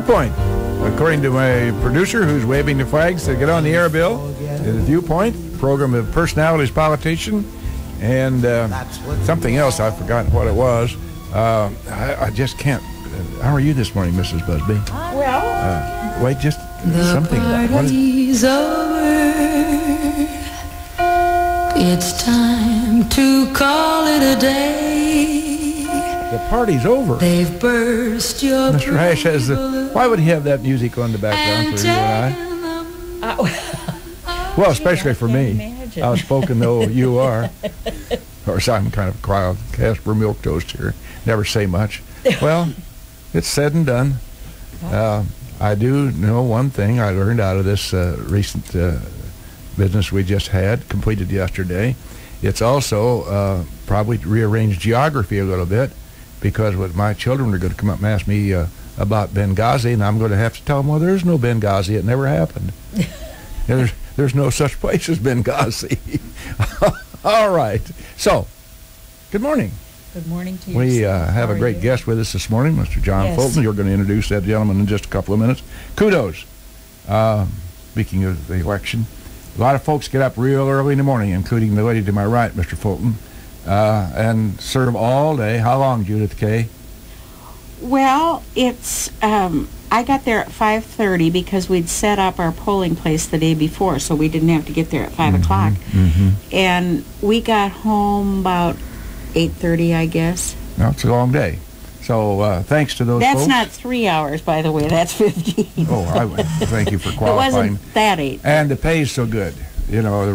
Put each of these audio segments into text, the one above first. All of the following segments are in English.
Viewpoint. According to my producer, who's waving the flags to get on the air, Bill, is Viewpoint, program of personalities, politician, and something else. I've forgotten what it was. I just can't. How are you this morning, Mrs. Busby? Well, wait, just something. The party's over. It's time to call it a day. The party's over. They've burst your Mr. Ash has the. Why would he have that music on the background for you and I? Well, especially for me. Outspoken though you are. Of course, I'm kind of Casper milquetoast here. Never say much. Well, it's said and done. I do know one thing I learned out of this recent business we just had, completed yesterday. It's also probably rearranged geography a little bit, because what my children are going to come up and ask me about Benghazi, and I'm going to have to tell them, well, there's no Benghazi. It never happened. There's no such place as Benghazi. All right. So, good morning. good morning to you. We have a great guest with us this morning, Mr. John Fulton. You're going to introduce that gentleman in just a couple of minutes. Kudos. Speaking of the election, a lot of folks get up real early in the morning, including the lady to my right, Mr. Fulton, and serve all day. How long, Judith Kay? Well, it's I got there at 5:30 because we'd set up our polling place the day before, so we didn't have to get there at 5 o'clock. And we got home about 8:30, I guess. No, it's a long day. So thanks to those folks. That's not 3 hours, by the way. That's 15. Oh, thank you for qualifying. It wasn't that 8. And the pay's so good. You know, the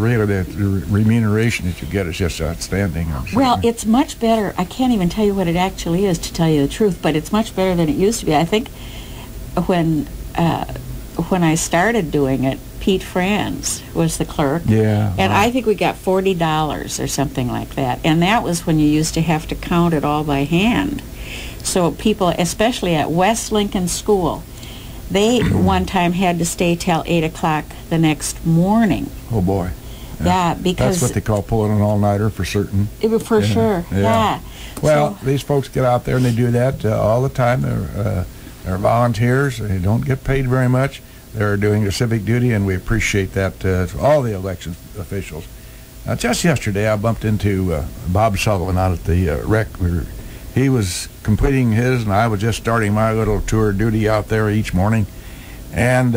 remuneration that you get is just outstanding. Well, it's much better. I can't even tell you what it actually is, to tell you the truth, but it's much better than it used to be. I think when I started doing it, Pete Franz was the clerk. Yeah. And I think we got $40 or something like that. And that was when you used to have to count it all by hand. So people, especially at West Lincoln School, they one time had to stay till 8 o'clock the next morning. Oh, boy. Yeah, because... That's what they call pulling an all-nighter for certain. For sure, yeah. Well, these folks get out there and they do that all the time. They're volunteers. They don't get paid very much. They're doing their civic duty, and we appreciate that to all the election officials. Just yesterday, I bumped into Bob Sullivan out at the rec. He was completing his, and I was just starting my little tour duty out there each morning. And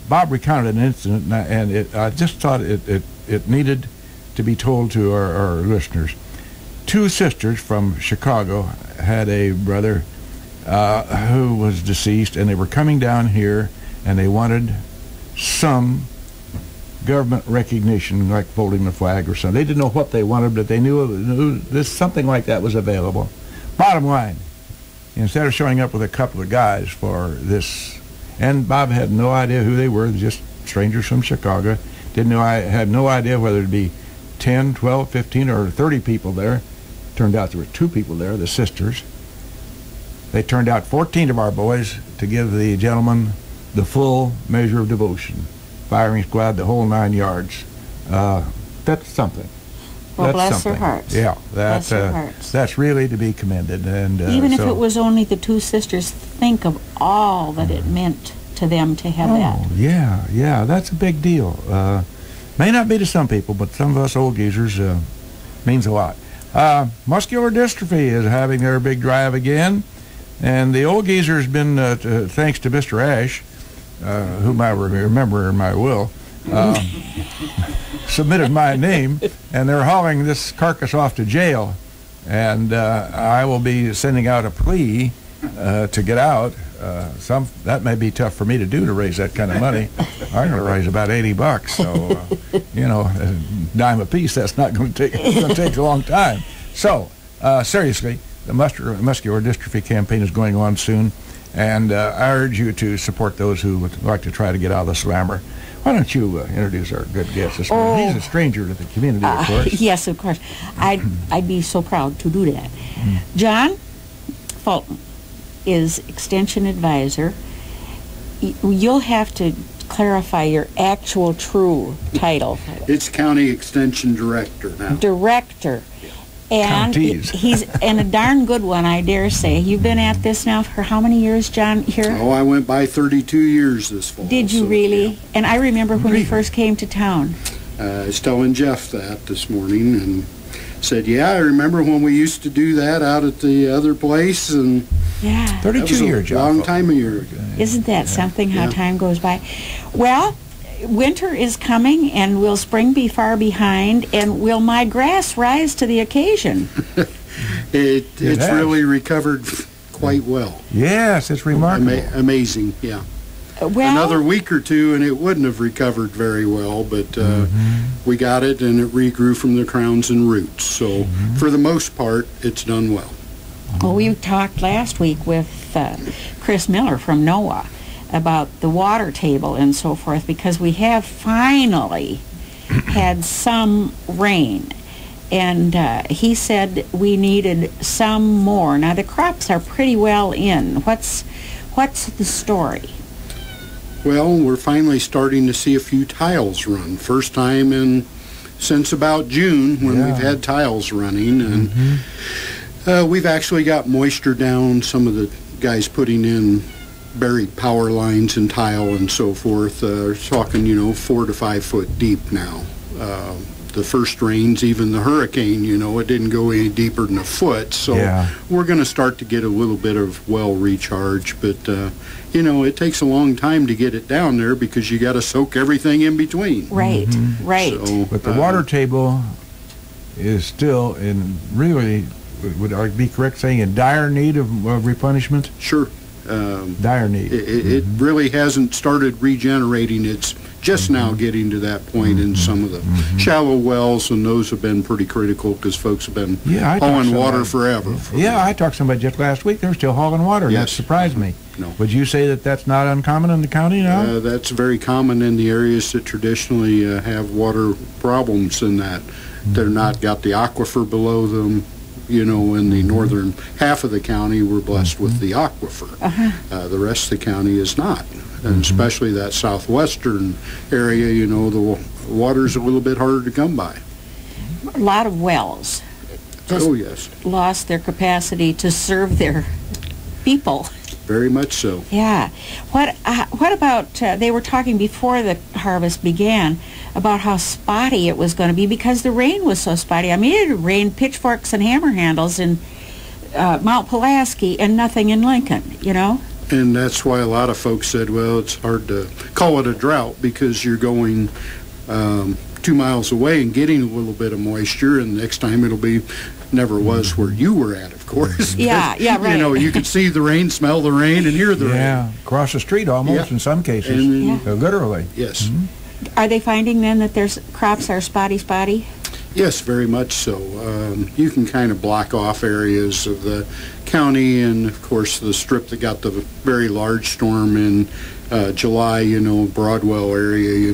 Bob recounted an incident, and I just thought it needed to be told to our listeners. Two sisters from Chicago had a brother who was deceased, and they were coming down here, and they wanted some government recognition, like folding the flag or something. They didn't know what they wanted, but they knew this something like that was available. Bottom line, instead of showing up with a couple of guys for this, and Bob had no idea who they were, just strangers from Chicago, had no idea whether it'd be 10, 12, 15, or 30 people there. Turned out there were 2 people there, the sisters. They turned out 14 of our boys to give the gentleman the full measure of devotion. Firing squad, the whole 9 yards. That's something. Well, that's bless something. their hearts. Yeah, bless their hearts. That's really to be commended. And even if it was only the 2 sisters, think of all that it meant to them to have that. Oh, yeah, that's a big deal. May not be to some people, but some of us old geezers means a lot. Muscular dystrophy is having their big drive again, and the old geezer has been, thanks to Mr. Ash, whom I remember in my will, submitted my name, and they're hauling this carcass off to jail, and I will be sending out a plea to get out. That may be tough for me to do, to raise that kind of money. I'm going to raise about $80, so you know, a dime a piece. That's not going to take. It's going to take a long time. So seriously, the muscular dystrophy campaign is going on soon, and I urge you to support those who would like to try to get out of the slammer. Why don't you introduce our good guest this morning? He's a stranger to the community, of course. Yes, of course. I'd be so proud to do that. John Fulton is Extension Advisor. You'll have to clarify your actual true title. It's County Extension Director now. Director. And Counties. he's and a darn good one, I dare say. You've been at this now for how many years, John, here? Oh, I went by 32 years this fall. Did you so, really? yeah. And I remember when you first came to town. I was telling Jeff that this morning and said, yeah, I remember when we used to do that out at the other place, and Yeah. that 32 was a year job. long time a year ago. Isn't that something, how Yeah. time goes by? Well, winter is coming, and will spring be far behind, and will my grass rise to the occasion? It's has. really recovered quite well. Yes, it's remarkable. Amazing, yeah. Well, Another week or two and it wouldn't have recovered very well, but we got it and it regrew from the crowns and roots. So for the most part, it's done well. well, we talked last week with Chris Miller from NOAA about the water table and so forth, because we have finally had some rain. And he said we needed some more. Now, the crops are pretty well in. What's the story? Well, we're finally starting to see a few tiles run. First time since about June when Yeah. we've had tiles running. And we've actually got moisture down. Some of the guys putting in buried power lines and tile and so forth are talking, 4 to 5 foot deep now. The first rains, even the hurricane, it didn't go any deeper than a foot. So Yeah. we're going to start to get a little bit of well recharge. But, it takes a long time to get it down there because you got to soak everything in between. Right, right. So, But the water table is still in really, would I be correct saying, in dire need of replenishment? Sure. Dire need. It really hasn't started regenerating. It's just now getting to that point in some of the shallow wells, and those have been pretty critical because folks have been Yeah, I talked hauling to water somebody- forever. Yeah, I talked to somebody just last week. They were still hauling water, and that Yes. surprised me. No. Would you say that that's not uncommon in the county now? That's very common in the areas that traditionally have water problems, in that they're not got the aquifer below them. In the northern half of the county, we're blessed with the aquifer. The rest of the county is not. And especially that southwestern area, the water's a little bit harder to come by. A lot of wells just Oh, yes. lost their capacity to serve their people. Very much so. Yeah. What about, they were talking before the harvest began about how spotty it was going to be because the rain was so spotty. I mean, it rained pitchforks and hammer handles in Mount Pulaski and nothing in Lincoln, And that's why a lot of folks said, well, it's hard to call it a drought because you're going 2 miles away and getting a little bit of moisture, and next time it'll be never was where you were at, of course. Yeah, yeah, right. You could see the rain, smell the rain, and hear the Yeah, rain. across the street almost Yeah. in some cases. And, Yeah. Literally. Yes. Are they finding then that their crops are spotty? Yes, very much so. You can kind of block off areas of the county, and of course the strip that got the very large storm in July, Broadwell area,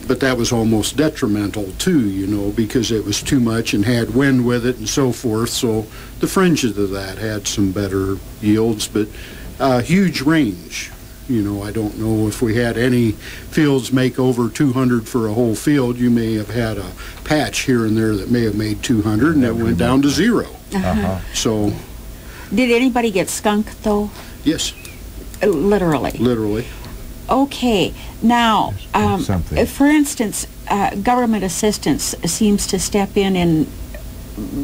but that was almost detrimental too, because it was too much and had wind with it and so forth. So the fringes of that had some better yields, but huge range. I don't know if we had any fields make over 200 for a whole field. You may have had a patch here and there that may have made 200, and it went down to 0. So, Did anybody get skunked, though? yes, Literally. literally. Okay. Now, something. for instance, government assistance seems to step in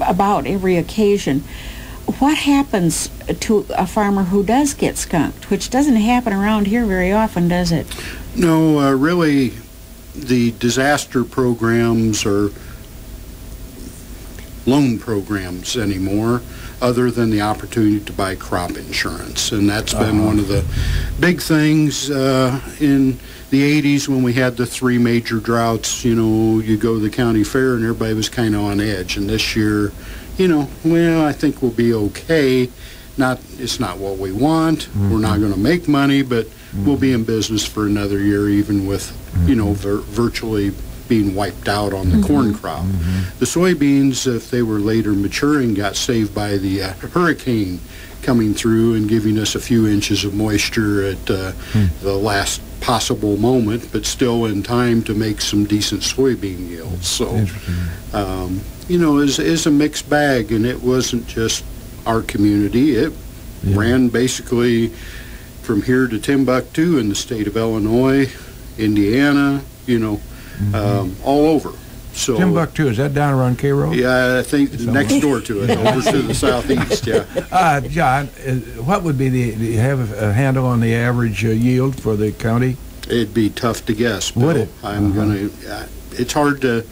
about every occasion. What happens to a farmer who does get skunked, which doesn't happen around here very often, does it? No, really, the disaster programs are loan programs anymore, other than the opportunity to buy crop insurance. And that's been one of the big things in the 80s when we had the 3 major droughts. You go to the county fair and everybody was kind of on edge. And this year, I think we'll be okay. It's not what we want. We're not going to make money, but we'll be in business for another year, even with, virtually being wiped out on the corn crop. The soybeans, if they were later maturing, got saved by the hurricane coming through and giving us a few inches of moisture at the last possible moment, but still in time to make some decent soybean yields. So, you know, it's a mixed bag, and it wasn't just our community. It ran basically from here to Timbuktu in the state of Illinois, Indiana, you know, all over. So Timbuktu, is that down around Cairo? Yeah, I think next door to it, over to the southeast, yeah. John, what would be do you have a handle on the average yield for the county? It'd be tough to guess, Bill. Would it? I'm going to, it's hard to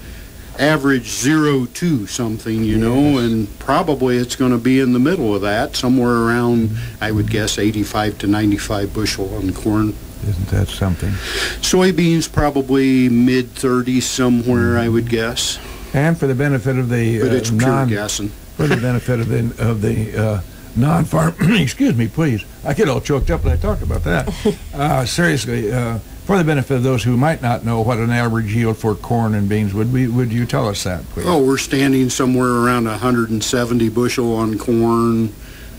average 0 to something, you know, and probably it's going to be in the middle of that, somewhere around, I would guess, 85 to 95 bushel on corn. Isn't that something? Soybeans probably mid-30s somewhere, I would guess. And for the benefit of the but it's pure guessing. For the benefit of the non-farm, excuse me, please. I get all choked up when I talk about that. Seriously, for the benefit of those who might not know what an average yield for corn and beans would you tell us that, please? Oh, we're standing somewhere around 170 bushel on corn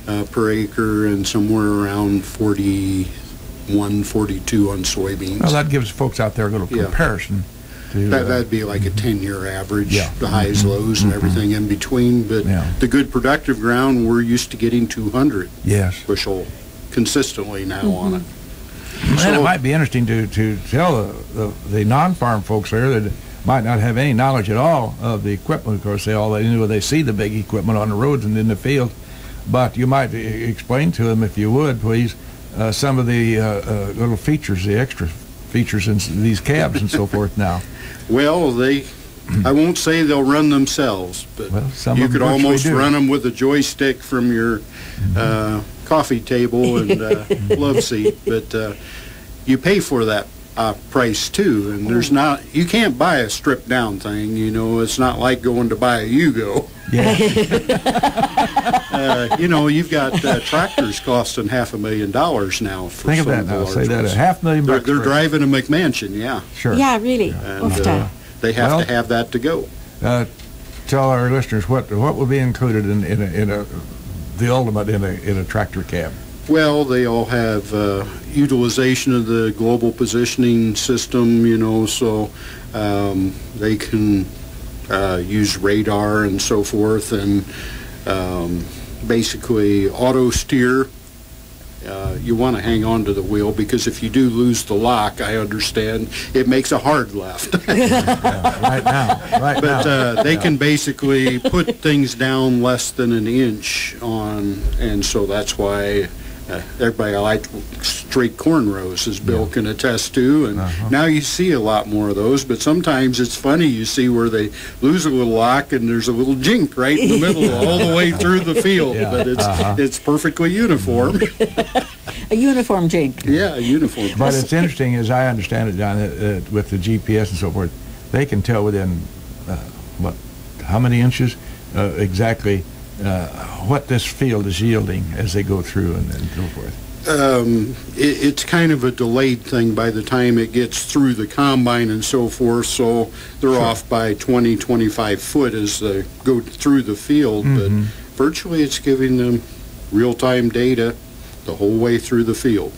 per acre, and somewhere around 41, 42 on soybeans. Well, that gives folks out there a little comparison. That'd be like a 10-year average, the highs, lows, and everything in between. But the good productive ground, we're used to getting 200 bushel consistently now on it. And it might be interesting to tell the non-farm folks there that might not have any knowledge at all of the equipment. Of course, they see the big equipment on the roads and in the field. But you might explain to them, if you would, please, some of the little features, the extra features in these cabs and so forth now. Well, I won't say they'll run themselves, but you could almost run them with a joystick from your coffee table and love seat. But you pay for that price too, and you can't buy a stripped down thing. You know, it's not like going to buy a Yugo. You know, you've got tractors costing $500,000 now. For Think of that now. Say that, $500,000. They're driving a McMansion, Sure. Yeah, really. And they have to have that to go. Tell our listeners what will be included in the ultimate in a tractor cab. Well, they all have utilization of the global positioning system, you know, so they can use radar and so forth, and basically auto steer. You want to hang on to the wheel, because if you do lose the lock, I understand, it makes a hard left. Right now. They can basically put things down less than an inch on, and so that's why everybody like straight corn rows, as Bill can attest to, and now you see a lot more of those. But sometimes it's funny, you see where they lose a little lock and there's a little jink right in the middle all the way through the field, but it's perfectly uniform. A uniform jink. Yeah, a uniform. But it's interesting, as I understand it, John, with the GPS and so forth, they can tell within how many inches exactly what this field is yielding as they go through and so forth. It's kind of a delayed thing by the time it gets through the combine and so forth, so they're off by 20, 25 foot as they go through the field, but virtually it's giving them real-time data the whole way through the field,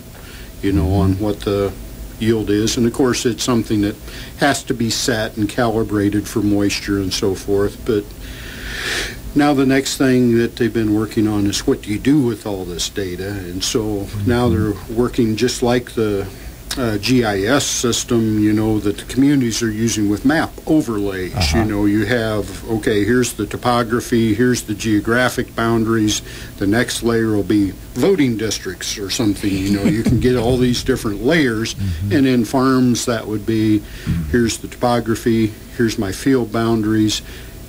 you know, on what the yield is. And of course it's something that has to be set and calibrated for moisture and so forth. But now the next thing that they've been working on is, what do you do with all this data? And so now they're working just like the GIS system, you know, that the communities are using with map overlays. You know, you have, okay, here's the topography, here's the geographic boundaries, the next layer will be voting districts or something, you know, you can get all these different layers, and in farms that would be, here's the topography, here's my field boundaries,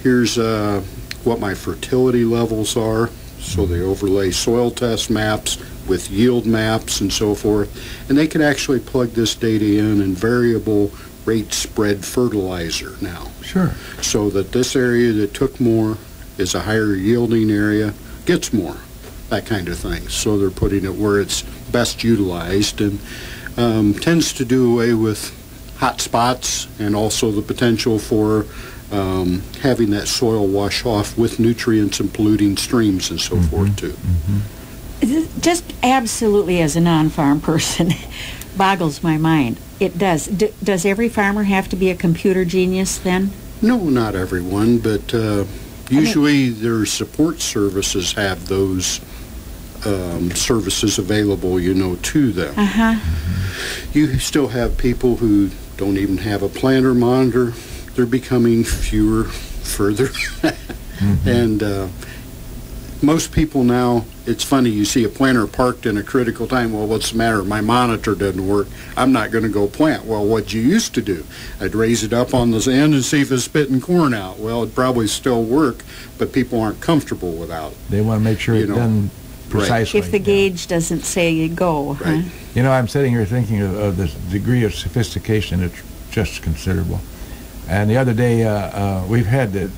here's what my fertility levels are, so they overlay soil test maps with yield maps and so forth, and they can actually plug this data in variable rate spread fertilizer now. Sure. So that this area that took more is a higher yielding area, gets more, that kind of thing. So they're putting it where it's best utilized, and tends to do away with hot spots, and also the potential for having that soil wash off with nutrients and polluting streams and so forth too. Just absolutely, as a non-farm person, boggles my mind. It does. Does every farmer have to be a computer genius then? No, not everyone, but usually their support services have those services available, you know, to them. You still have people who don't even have a planter monitor. They're becoming fewer, further. And most people now, it's funny, you see a planter parked in a critical time. Well, what's the matter? My monitor doesn't work. I'm not going to go plant. Well, what you used to do, I'd raise it up on the end and see if it's spitting corn out. Well, it'd probably still work, but people aren't comfortable without it. They want to make sure it's done precisely. If the gauge doesn't say you go, huh? You know, I'm sitting here thinking of this degree of sophistication. It's just considerable. And the other day, we've had the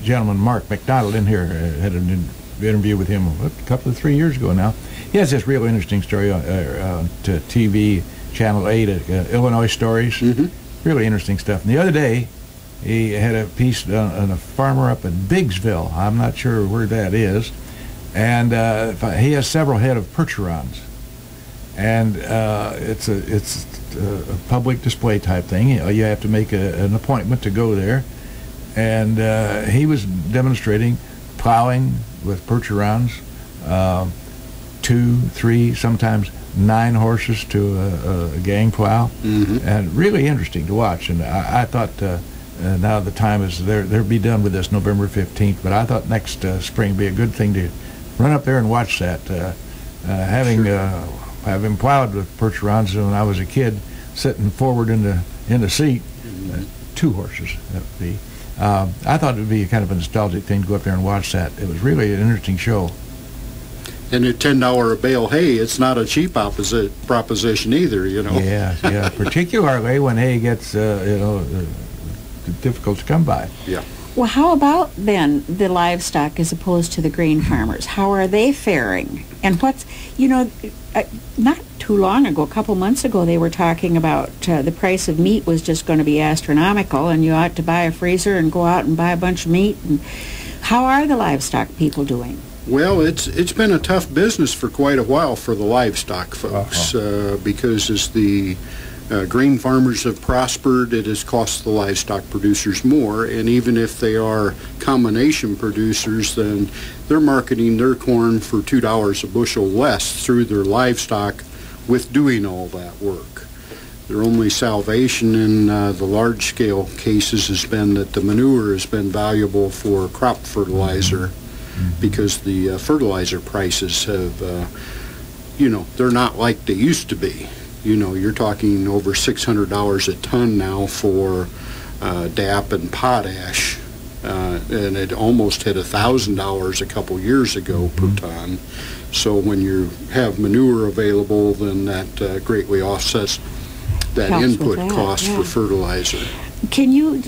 gentleman, Mark McDonald, in here. Had an interview with him a couple of 3 years ago now. He has this real interesting story on to TV, Channel 8, Illinois Stories. Really interesting stuff. And the other day, he had a piece on a farmer up in Biggsville. I'm not sure where that is. And he has several head of percherons. And it's a public display type thing. You have to make an appointment to go there. And he was demonstrating plowing with percherons, 2, 3, sometimes 9 horses to a gang plow, and really interesting to watch. And I thought now the time is they'll be done with this November 15th, but I thought next spring would be a good thing to run up there and watch that. Having plowed with percherons when I was a kid, sitting forward in the seat, 2 horses that would be. I thought it would be kind of a nostalgic thing to go up there and watch that. It was really an interesting show. And at $10 a bale hay, it's not a cheap proposition either, you know. Yeah, particularly when hay gets, difficult to come by. Yeah. Well, how about then the livestock as opposed to the grain farmers? How are they faring? And not too long ago, a couple months ago, they were talking about the price of meat was just going to be astronomical, and you ought to buy a freezer and go out and buy a bunch of meat. And how are the livestock people doing? Well, it's been a tough business for quite a while for the livestock folks because as the grain farmers have prospered, it has cost the livestock producers more, and even if they are combination producers, then they're marketing their corn for $2 a bushel less through their livestock with doing all that work. Their only salvation in the large-scale cases has been that the manure has been valuable for crop fertilizer because the fertilizer prices have, they're not like they used to be. You're talking over $600 a ton now for DAP and potash, and it almost hit $1,000 a couple years ago per ton. So when you have manure available, then that greatly offsets that input cost for fertilizer. Can you,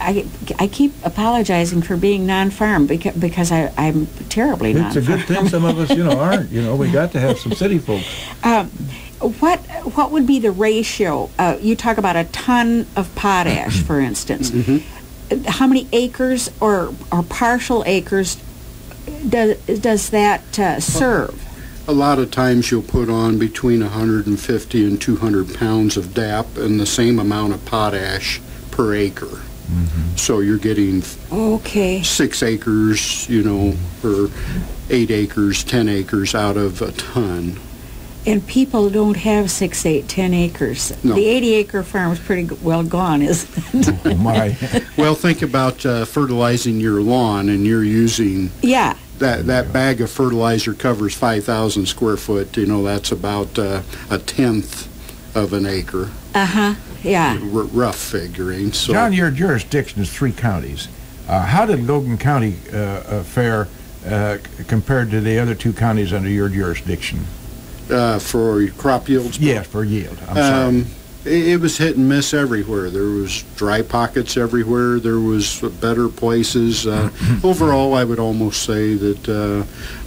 I keep apologizing for being non-farm because I'm terribly non-farm. It's a good thing some of us, aren't. We got to have some city folks. What would be the ratio? You talk about a ton of potash, for instance. How many acres or partial acres does that serve? A lot of times you'll put on between 150 and 200 pounds of DAP and the same amount of potash per acre. So you're getting 6 acres, or 8 acres, 10 acres out of a ton. And people don't have 6, 8, 10 acres. No. The 80-acre farm is pretty well gone, isn't it? Oh, my. Well, think about fertilizing your lawn, and you're using... Yeah. That bag of fertilizer covers 5,000 square foot. That's about a tenth of an acre. Yeah. Rough figuring. So. John, your jurisdiction is 3 counties. How did Logan County fare compared to the other 2 counties under your jurisdiction? For crop yields? Yes, for yield. I'm sorry. It was hit and miss everywhere. There was dry pockets everywhere. There was better places. Overall, I would almost say that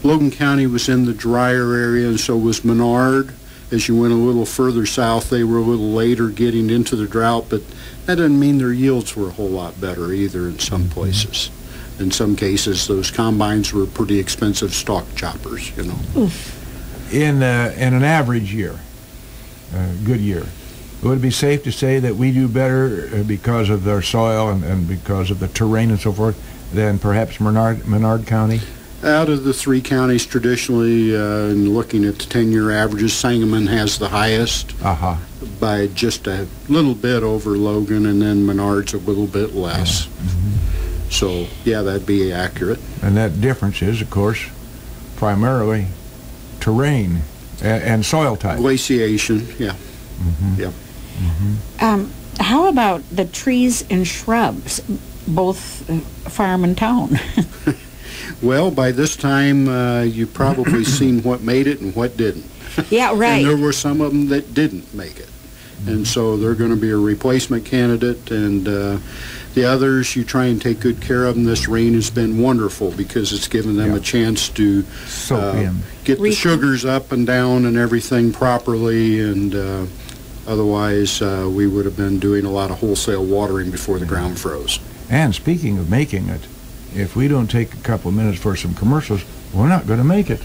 Logan County was in the drier area, and so was Menard. As you went a little further south, they were a little later getting into the drought, but that doesn't mean their yields were a whole lot better either in some places. In some cases, those combines were pretty expensive stalk choppers, you know. In an average year, good year, would it be safe to say that we do better because of their soil and because of the terrain and so forth than perhaps Menard County? Out of the three counties traditionally, and looking at the 10-year averages, Sangamon has the highest by just a little bit over Logan, and then Menard's a little bit less. So, yeah, that'd be accurate. And that difference is, of course, primarily terrain and soil type. Glaciation, yeah. Yep. How about the trees and shrubs, both farm and town? Well, by this time, you've probably seen what made it and what didn't. Yeah, right. And there were some of them that didn't make it. And so they're going to be a replacement candidate. And the others, you try and take good care of them. This rain has been wonderful because it's given them a chance to get the sugars up and down and everything properly. And otherwise, we would have been doing a lot of wholesale watering before the ground froze. And speaking of making it, if we don't take a couple of minutes for some commercials, we're not going to make it.